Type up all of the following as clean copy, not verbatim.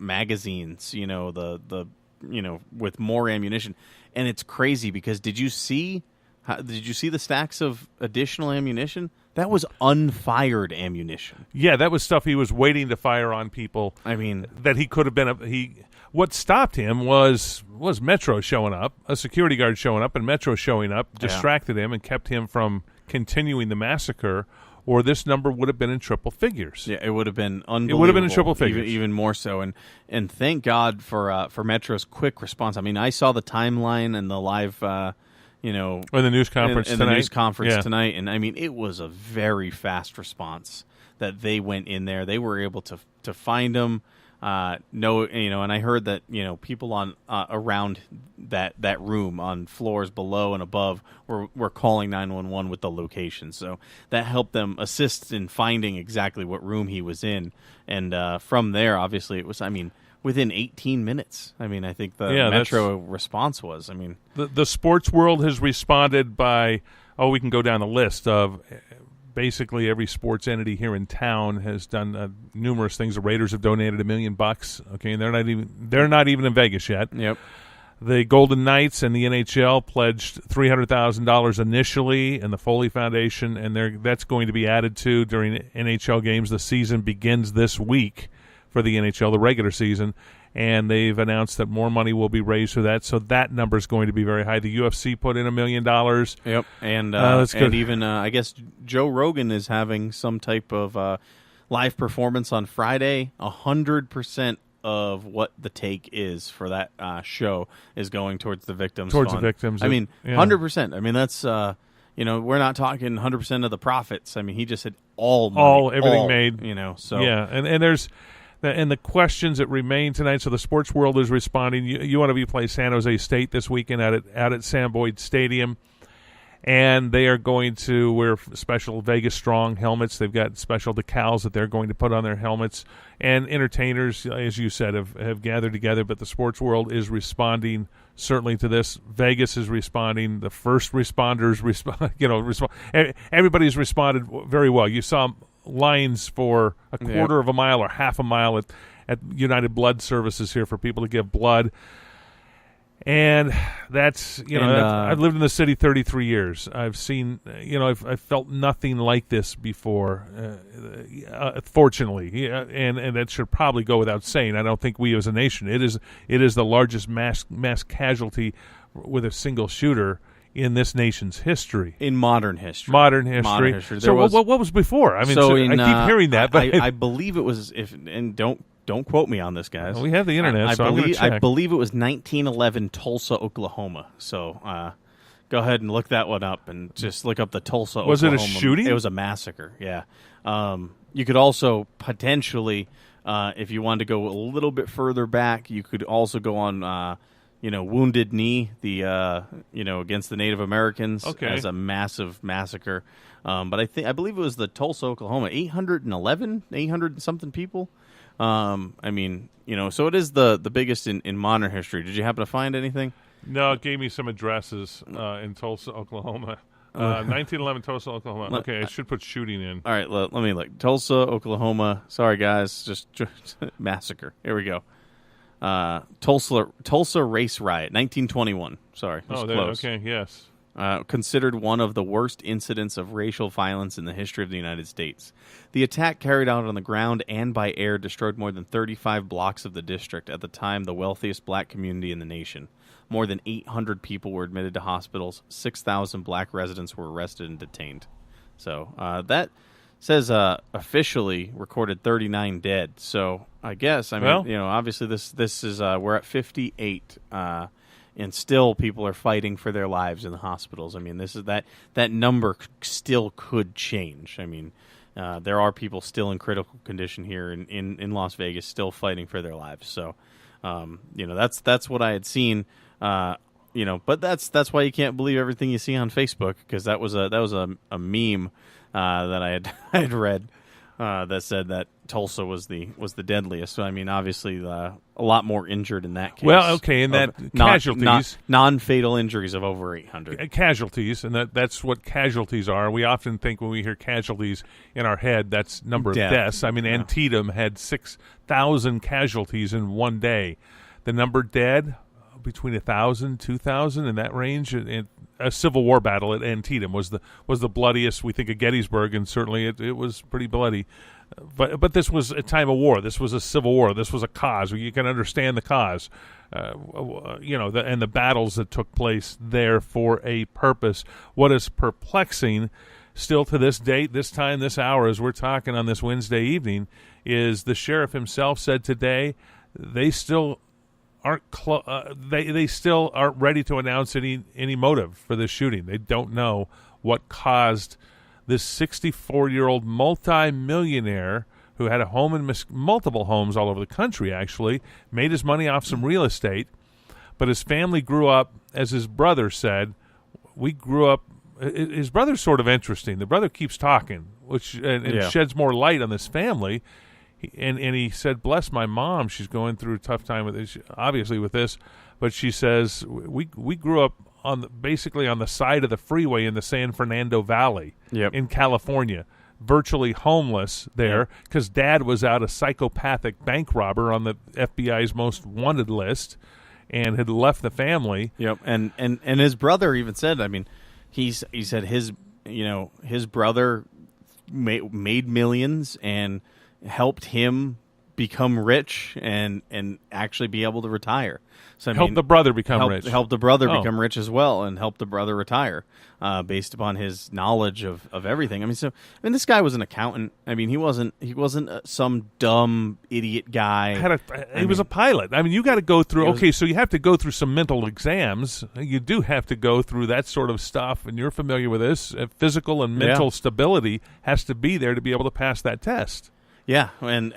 magazines, with more ammunition. And it's crazy because did you see the stacks of additional ammunition? That was unfired ammunition. Yeah, that was stuff he was waiting to fire on people. I mean, that he could have been what stopped him was Metro showing up, a security guard showing up, and Metro showing up distracted him and kept him from continuing the massacre, or this number would have been in triple figures. Yeah, it would have been unbelievable. It would have been in triple figures. Even more so. And thank God for Metro's quick response. I mean, I saw the timeline and the live or the news conference in tonight. The news conference tonight, and I mean, it was a very fast response that they went in there. They were able to find him. And I heard that people on around that room on floors below and above were calling 911 with the location. So that helped them assist in finding exactly what room he was in. And from there, obviously, it was. I mean, within 18 minutes. I mean, I think the Metro response was. I mean, the sports world has responded by. We can go down the list of. Basically, every sports entity here in town has done numerous things. The Raiders have donated $1 million. Okay, and they're not even in Vegas yet. Yep. The Golden Knights and the NHL pledged $300,000 initially, and the Foley Foundation, and that's going to be added to during NHL games. The season begins this week for the NHL, the regular season, and they've announced that more money will be raised for that. So that number is going to be very high. The UFC put in $1 million. Yep, and even I guess Joe Rogan is having some type of live performance on Friday. 100% of what the take is for that show is going towards the victims. Towards fund. the victims. I mean, 100%. I mean, that's we're not talking 100% of the profits. I mean, he just said all money, everything made. So yeah, and there's. And the questions that remain tonight, so the sports world is responding. UNLV plays San Jose State this weekend out at Sam Boyd Stadium, and they are going to wear special Vegas Strong helmets. They've got special decals that they're going to put on their helmets. And entertainers, as you said, have gathered together, but the sports world is responding certainly to this. Vegas is responding. The first responders respond. Everybody's responded very well. You saw lines for a quarter of a mile or half a mile at United Blood Services here for people to give blood. And that's, I've lived in the city 33 years. I've seen, I've felt nothing like this before, fortunately. And that should probably go without saying. I don't think we as a nation, it is the largest mass casualty with a single shooter in this nation's history. In modern history. So what was before? I mean, I keep hearing that, but I believe it was, don't quote me on this, guys. Well, we have the internet, I'm going to check. I believe it was 1911 Tulsa, Oklahoma. So go ahead and look that one up and just look up the Tulsa, Oklahoma. Was it a shooting? It was a massacre, yeah. You could also potentially, if you wanted to go a little bit further back, you could also go on... Wounded Knee, against the Native Americans as a massive massacre. But I believe it was the Tulsa, Oklahoma, 800 and something people. So it is the biggest in modern history. Did you happen to find anything? No, it gave me some addresses in Tulsa, Oklahoma. 1911 Tulsa, Oklahoma. Okay, I should put shooting in. All right, let me look. Tulsa, Oklahoma. Sorry, guys, just massacre. Here we go. Tulsa race riot, 1921. Sorry, close. Okay, yes. Considered one of the worst incidents of racial violence in the history of the United States. The attack, carried out on the ground and by air, destroyed more than 35 blocks of the district, at the time the wealthiest black community in the nation. More than 800 people were admitted to hospitals. 6,000 black residents were arrested and detained. So that says officially recorded 39 dead. So I guess obviously this is we're at 58, and still people are fighting for their lives in the hospitals. I mean, this is that number still could change. I mean, there are people still in critical condition here in Las Vegas, still fighting for their lives. So that's what I had seen. But that's why you can't believe everything you see on Facebook, because that was a meme that I had read. that said that Tulsa was the deadliest. So I mean, obviously, a lot more injured in that case. Well, okay, and that casualties, non-fatal injuries of over 800 casualties, and that's what casualties are. We often think when we hear casualties in our head, that's number of deaths. I mean, Antietam had 6,000 casualties in one day. The number dead, between 1,000, 2,000 in that range. A Civil War battle at Antietam was the bloodiest. We think of Gettysburg, and certainly it was pretty bloody. But this was a time of war. This was a civil war. This was a cause. You can understand the cause, and the battles that took place there for a purpose. What is perplexing, still to this date, this time, this hour, as we're talking on this Wednesday evening, is the sheriff himself said today they still aren't they still aren't ready to announce any motive for this shooting. They don't know what caused this 64-year-old multi-millionaire who had a home in multiple homes all over the country, actually, made his money off some real estate, but his family grew up, as his brother said, we grew up, his brother's sort of interesting. The brother keeps talking, which sheds more light on this family. And he said, bless my mom, she's going through a tough time with this, obviously with this, but she says, we grew up basically on the side of the freeway in the San Fernando Valley in California, virtually homeless there because Dad was out a psychopathic bank robber on the FBI's most wanted list and had left the family. Yep, and his brother even said, I mean, he said his brother made millions and helped him become rich and actually be able to retire. So help the brother become rich. Help the brother become rich as well, and help the brother retire based upon his knowledge of everything. I mean, this guy was an accountant. I mean, he wasn't some dumb idiot guy. He was a pilot. I mean, you got to go through. So you have to go through some mental exams. You do have to go through that sort of stuff, and you're familiar with this. Physical and mental stability has to be there to be able to pass that test. Yeah, and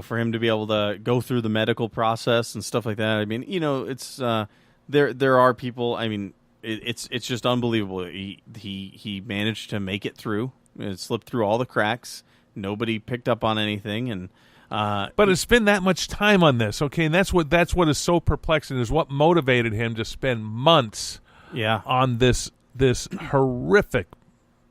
for him to be able to go through the medical process and stuff like that, I mean, it's there are people. I mean, it's just unbelievable. He managed to make it through. It slipped through all the cracks. Nobody picked up on anything, and but it's been that much time on this, okay? And that's what is so perplexing is what motivated him to spend months on this horrific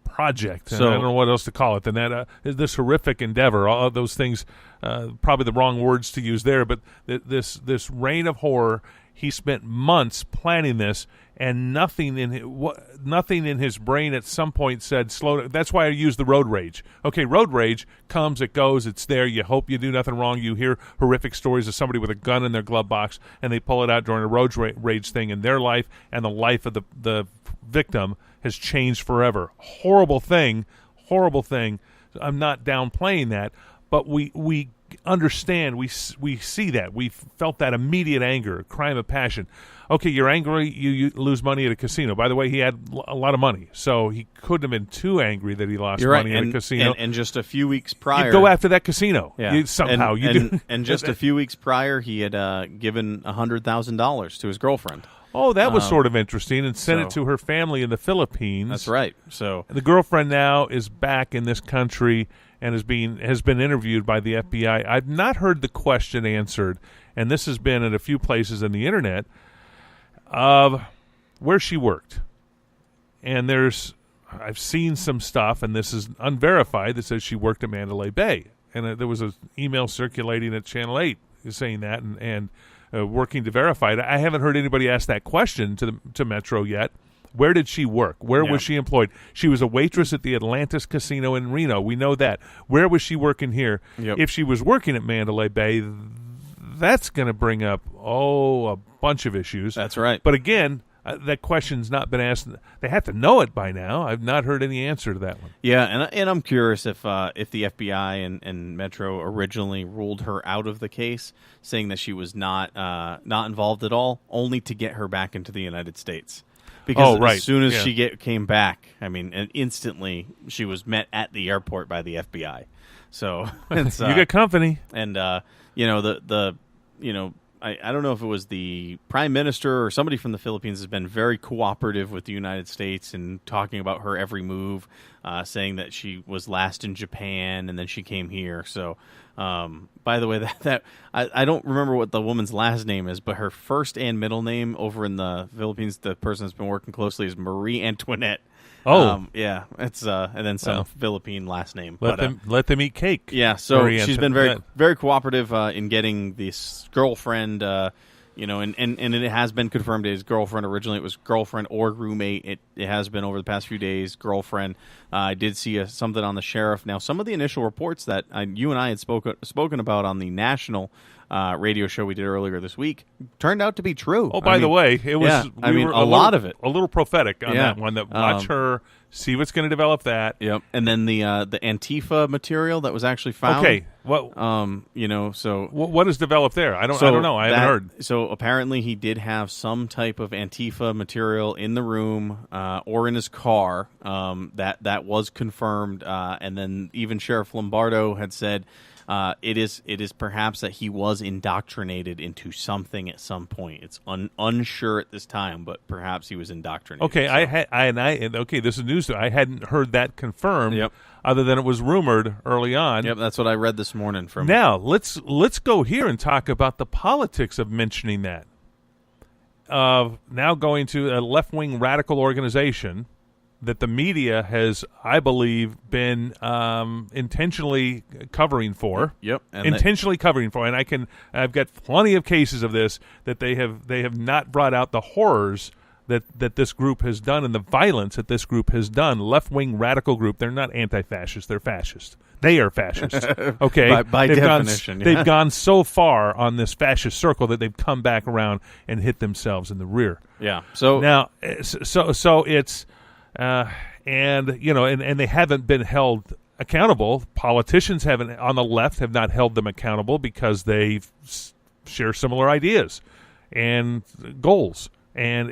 project. So, I don't know what else to call it than that. This horrific endeavor, all of those things, probably the wrong words to use there, but this reign of horror, he spent months planning this, and nothing in his brain at some point said, slow down. That's why I use the road rage. Okay, road rage comes, it goes, it's there. You hope you do nothing wrong. You hear horrific stories of somebody with a gun in their glove box, and they pull it out during a road rage thing in their life, and the life of the victim has changed forever. Horrible thing. I'm not downplaying that, but we understand, we see that. We felt that immediate anger, crime of passion. Okay, you're angry, you lose money at a casino. By the way, he had a lot of money, so he couldn't have been too angry that he lost money at a casino. And just a few weeks prior... You go after that casino. Yeah. And just a few weeks prior, he had given $100,000 to his girlfriend. Oh, that was sort of interesting, and sent it to her family in the Philippines. That's right. So the girlfriend now is back in this country and has been interviewed by the FBI. I've not heard the question answered, and this has been at a few places on the internet, of where she worked. And I've seen some stuff, and this is unverified, that says she worked at Mandalay Bay. And there was an email circulating at Channel 8 saying that, and working to verify it. I haven't heard anybody ask that question to Metro yet. Where did she work? Where was she employed? She was a waitress at the Atlantis Casino in Reno. We know that. Where was she working here? Yep. If she was working at Mandalay Bay, that's going to bring up, a bunch of issues. That's right. But again, that question's not been asked. They have to know it by now. I've not heard any answer to that one. Yeah, and I'm curious if the FBI and Metro originally ruled her out of the case, saying that she was not involved at all, only to get her back into the United States. Because as soon as she came back, I mean, and instantly she was met at the airport by the FBI. So it's, you got company, and I don't know if it was the prime minister or somebody from the Philippines has been very cooperative with the United States and talking about her every move, saying that she was last in Japan and then she came here. So, by the way, that I don't remember what the woman's last name is, but her first and middle name over in the Philippines, the person that's been working closely, is Marie Antoinette. Oh, yeah, it's and then some Philippine last name. Let them eat cake. Yeah, so Marie she's been Antoinette. very cooperative in getting this girlfriend. And it has been confirmed his girlfriend. Originally, it was girlfriend or roommate. It has been over the past few days girlfriend. I did see something on the sheriff. Now, some of the initial reports that you and I had spoken about on the national radio show we did earlier this week turned out to be true. Oh, by the way, it was. Yeah, a lot of it. A little prophetic on that one. That watch her, see what's going to develop that. Yep, and then the Antifa material that was actually found. Okay, what? So what has developed there? I don't know. I haven't heard. So apparently, he did have some type of Antifa material in the room or in his car. That was confirmed, and then even Sheriff Lombardo had said. It is perhaps that he was indoctrinated into something at some point. It's unsure at this time, but perhaps he was indoctrinated. Okay, so. Okay, this is news. I hadn't heard that confirmed. Yep. Other than it was rumored early on. Yep, that's what I read this morning from. Now let's go here and talk about the politics of mentioning that. Now going to a left-wing radical organization that the media has, I believe, been intentionally covering for. Yep, intentionally covering for, and I've got plenty of cases of this that they have not brought out the horrors that this group has done and the violence that this group has done. Left-wing radical group. They're not anti-fascist. They're fascist. They are fascists. Okay, by definition, they've gone so far on this fascist circle that they've come back around and hit themselves in the rear. Yeah. So now, so it's. And they haven't been held accountable. Politicians on the left have not held them accountable because they share similar ideas and goals, and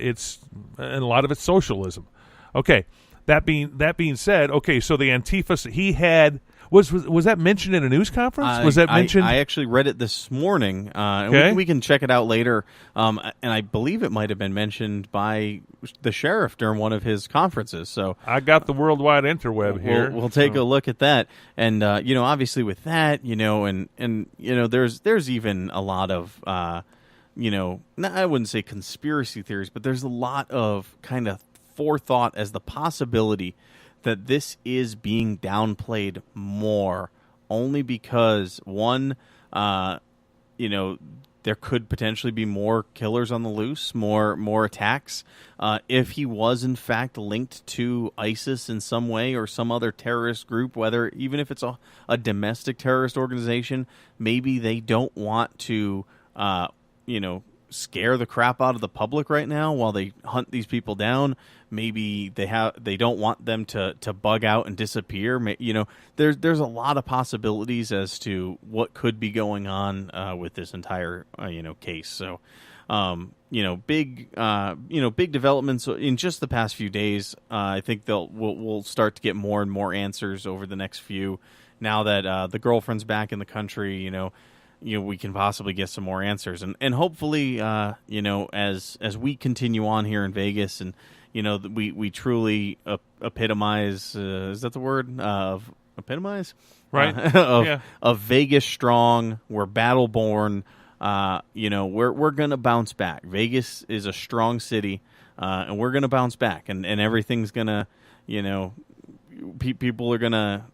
a lot of it's socialism. Okay, that being said, okay, so the Antifa he had. Was that mentioned in a news conference? Was that mentioned? I actually read it this morning. Okay. We can check it out later. And I believe it might have been mentioned by the sheriff during one of his conferences. So I got the worldwide interweb here. We'll take a look at that. And obviously with that, there's even a lot of I wouldn't say conspiracy theories, but there's a lot of kind of forethought as the possibility that this is being downplayed more, only because one, there could potentially be more killers on the loose, more attacks. If he was in fact linked to ISIS in some way or some other terrorist group, even if it's a domestic terrorist organization, maybe they don't want to, scare the crap out of the public right now while they hunt these people down. Maybe they don't want them to bug out and disappear. There's a lot of possibilities as to what could be going on with this entire case. So big developments in just the past few days. I think we'll start to get more and more answers over the next few. Now that the girlfriend's back in the country, we can possibly get some more answers, and hopefully, as we continue on here in Vegas, and we truly epitomize. Is that the word? Of epitomize, right? Of Vegas strong. We're battle born. We're gonna bounce back. Vegas is a strong city, and we're gonna bounce back, and everything's gonna, people are gonna.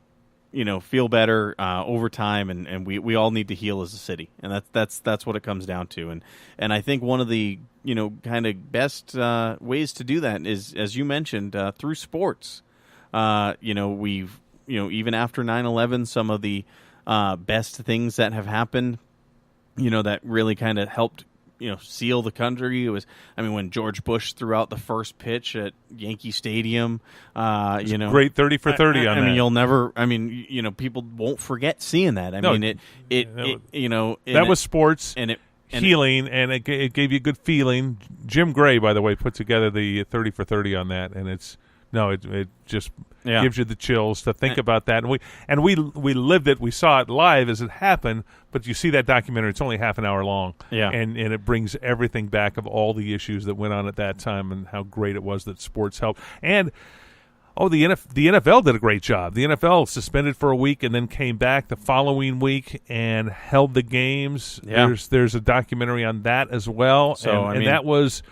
Feel better over time, and we all need to heal as a city, and that's what it comes down to. And I think one of the kind of best ways to do that is, as you mentioned, through sports. We've even after 9/11, some of the best things that have happened, that really kind of helped seal the country. It was, when George Bush threw out the first pitch at Yankee Stadium, great 30 for 30 on that. You'll never, people won't forget seeing that. That was sports and healing, and it gave you a good feeling. Jim Gray, by the way, put together the 30 for 30 on that, and it's No, it just Yeah. gives you the chills to think about that. And we lived it. We saw it live as it happened. But you see that documentary; it's only half an hour long. Yeah. and it brings everything back of all the issues that went on at that time and how great it was that sports helped. And the NFL did a great job. The NFL suspended for a week and then came back the following week and held the games. Yeah. There's a documentary on that as well. So, I and mean- that was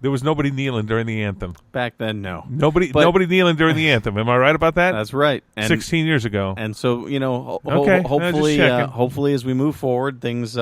there was nobody kneeling during the anthem. Back then, no. Nobody kneeling during the anthem. Am I right about that? That's right. And 16 years ago. And so, Okay, hopefully, just checking. hopefully, as we move forward, things